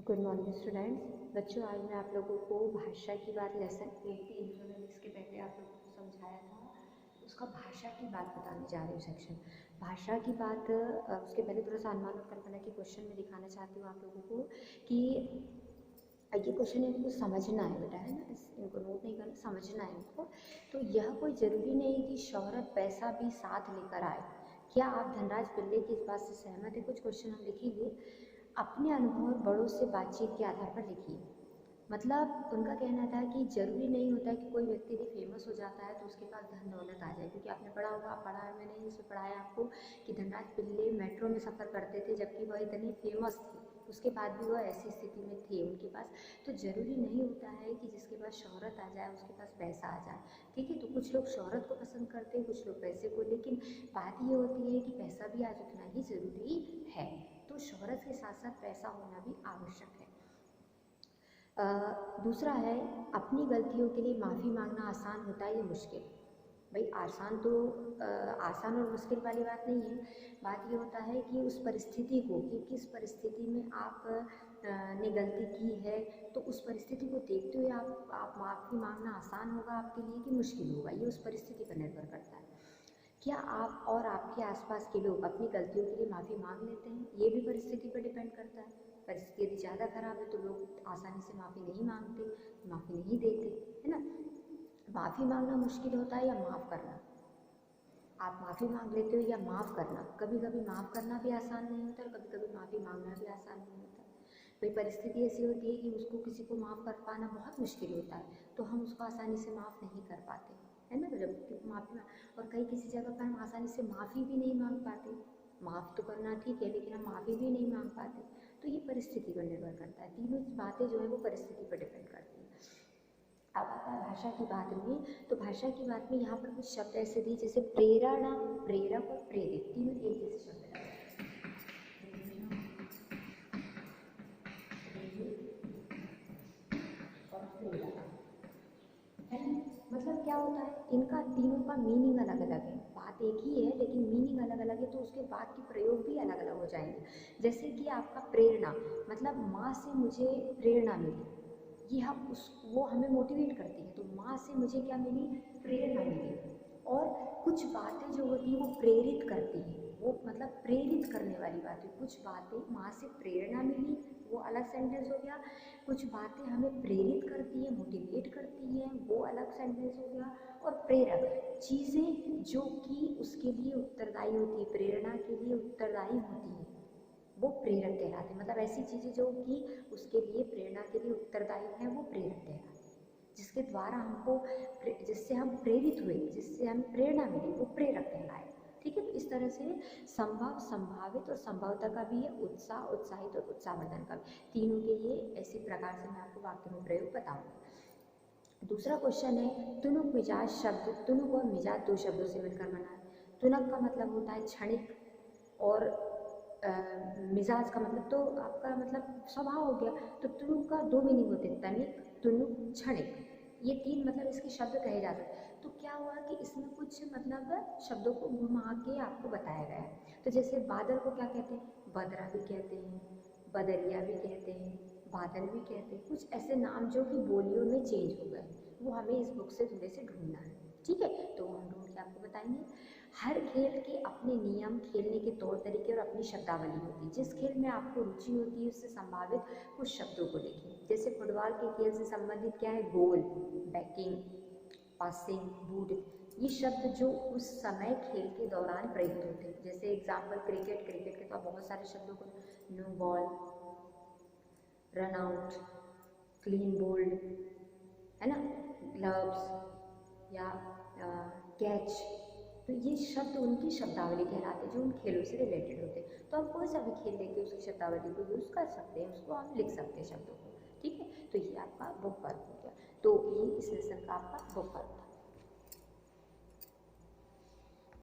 Good morning students. बच्चों, आज मैं आप लोगों को भाषा की बात लेसन 8 की इंट्रो में इसके पहले आप लोगों को समझाया था, उसका भाषा की बात बताने जा रही हूँ। सेक्शन भाषा की बात उसके पहले थोड़ा सा अनुमान और कल्पना के क्वेश्चन में दिखाना चाहती हूँ आप लोगों को कि ये क्वेश्चन इनको समझना है बेटा, है ना, इनको नोट नहीं करना, समझना है इनको। तो यह कोई ज़रूरी नहीं कि शोहरत पैसा भी साथ लेकर आए। क्या आप धनराज पिल्ले की इस बात से सहमत है? कुछ क्वेश्चन हम लिखेंगे। अपने अनुभव और बड़ों से बातचीत के आधार पर लिखिए। मतलब उनका कहना था कि ज़रूरी नहीं होता कि कोई व्यक्ति यदि फेमस हो जाता है तो उसके पास धन दौलत आ जाए, क्योंकि आपने पढ़ा होगा, पढ़ा है मैंने इसमें पढ़ा है आपको कि धनराज पिल्ले मेट्रो में सफ़र करते थे जबकि वह इतने फेमस थे, उसके बाद भी वह ऐसी स्थिति में थे उनके पास। तो ज़रूरी नहीं होता है कि जिसके पास शोहरत आ जाए उसके पास पैसा आ जाए, ठीक है। तो कुछ लोग शोहरत को पसंद करते हैं, कुछ लोग पैसे को, लेकिन बात ये होती है कि पैसा भी आज उतना ही ज़रूरी है। तो शोहरत के साथ साथ पैसा होना भी आवश्यक है। दूसरा है, अपनी गलतियों के लिए माफ़ी मांगना आसान होता है या मुश्किल? भाई आसान तो आसान और मुश्किल वाली बात नहीं है। बात ये होता है कि उस परिस्थिति को, कि किस परिस्थिति में आप ने गलती की है, तो उस परिस्थिति को देखते हुए आप माफ़ी मांगना आसान होगा आपके लिए कि मुश्किल होगा, ये उस परिस्थिति पर निर्भर करता है। क्या आप और आपके आसपास के लोग अपनी गलतियों के लिए माफ़ी मांग लेते हैं? ये भी परिस्थिति पर डिपेंड करता है। परिस्थिति यदि ज़्यादा खराब है तो लोग आसानी से माफ़ी नहीं मांगते, माफ़ी नहीं देते, है ना। माफ़ी मांगना मुश्किल होता है या माफ़ करना? आप माफ़ी मांग लेते हो या माफ़ करना? कभी कभी माफ़ करना भी आसान नहीं होता और कभी कभी माफ़ी मांगना भी आसान नहीं होता। भाई परिस्थिति ऐसी होती है कि उसको, किसी को माफ़ कर पाना बहुत मुश्किल होता है, तो हम उसको आसानी से माफ़ नहीं कर पाते, है ना। जब माफ़ी, और कई किसी जगह पर हम आसानी से माफ़ी भी नहीं मांग पाते। माफ़ तो करना ठीक है, लेकिन हम माफ़ी भी नहीं मांग पाते। तो ये परिस्थिति पर निर्भर करता है। तीनों बातें जो है वो परिस्थिति पर डिपेंड करती हैं। अब आता है भाषा की बात में। तो भाषा की बात में यहाँ पर कुछ शब्द ऐसे दिए जैसे प्रेरणा, प्रेरक और प्रेरित, तीनों एक जैसे शब्द है। मतलब क्या होता है, इनका तीनों का मीनिंग अलग अलग है। बात एक ही है लेकिन मीनिंग अलग अलग है, तो उसके बाद के प्रयोग भी अलग अलग हो जाएंगे। जैसे कि आपका प्रेरणा, मतलब माँ से मुझे प्रेरणा मिली, ये हम उस, वो हमें मोटिवेट करती है, तो माँ से मुझे क्या मिली? प्रेरणा मिली। और कुछ बातें जो होती है वो प्रेरित करती हैं, वो मतलब प्रेरित करने वाली बातें। कुछ बातें माँ से प्रेरणा मिली, वो अलग सेंटेंस हो गया। कुछ बातें हमें प्रेरित करती हैं, मोटिवेट करती हैं, वो अलग सेंटेंस हो गया। और प्रेरक चीज़ें जो कि उसके लिए उत्तरदायी होती है, प्रेरणा के लिए उत्तरदायी होती हैं, वो प्रेरक कहलाते हैं। मतलब ऐसी चीज़ें जो कि उसके लिए, प्रेरणा के लिए उत्तरदायी हैं, वो प्रेरक कहलाते हैं। जिसके द्वारा हमको, जिससे हम प्रेरित हुए, जिससे हमें प्रेरणा मिली, वो प्रेरक कहलाए, ठीक है। तो इस तरह से संभव, संभावित और संभवतः का भी है, उत्साह, उत्साहित और उत्साहवर्धन का भी। तीनों के ये ऐसी प्रकार से मैं आपको वाक्य में प्रयोग बताऊंगी। दूसरा क्वेश्चन है, तुनुक मिजाज शब्द, तुनुक और मिजाज दो शब्दों से मिलकर बना है। तुनक का मतलब होता है क्षणिक, और मिजाज का मतलब तो आपका मतलब स्वभाव हो गया। तो तुनुक का दो मीनिंग होते हैं, तनिक, तुनुक, क्षणिक, ये तीन मतलब इसके शब्द कहे जाते हैं। तो क्या हुआ कि इसमें कुछ मतलब शब्दों को घुमा के आपको बताया गया है। तो जैसे बादल को क्या कहते हैं? बदरा भी कहते हैं, बदरिया भी कहते हैं, बादल भी कहते हैं। कुछ ऐसे नाम जो कि बोलियों में चेंज हो गए, वो हमें इस बुक से थोड़े से ढूंढना है, ठीक है। तो वो हम ढूंढ के आपको बताएंगे। हर खेल के अपने नियम, खेलने के तौर तरीके और अपनी शब्दावली होती है। जिस खेल में आपको रुचि होती है उससे संभावित कुछ शब्दों को लिखिए। जैसे फुटबॉल के खेल से संबंधित क्या है? गोल, बैकिंग, पासिंग, बूट, ये शब्द जो उस समय खेल के दौरान प्रयुक्त होते हैं। जैसे एग्जाम्पल क्रिकेट, क्रिकेट के तो आप बहुत सारे शब्दों को, no ball, run out, clean bowled, है ना, ग्लव्स या कैच। तो ये शब्द उनकी शब्दावली कहलाते हैं जो उन खेलों से रिलेटेड होते हैं। तो हम कोई सा भी खेल लेके उसकी शब्दावली को यूज़ कर सकते हैं, उसको हम लिख सकते हैं शब्दों को, ठीक है। तो ये आपका बुक वर्क हो गया। तो ये इस लेसन का आपका बुक वर्क था।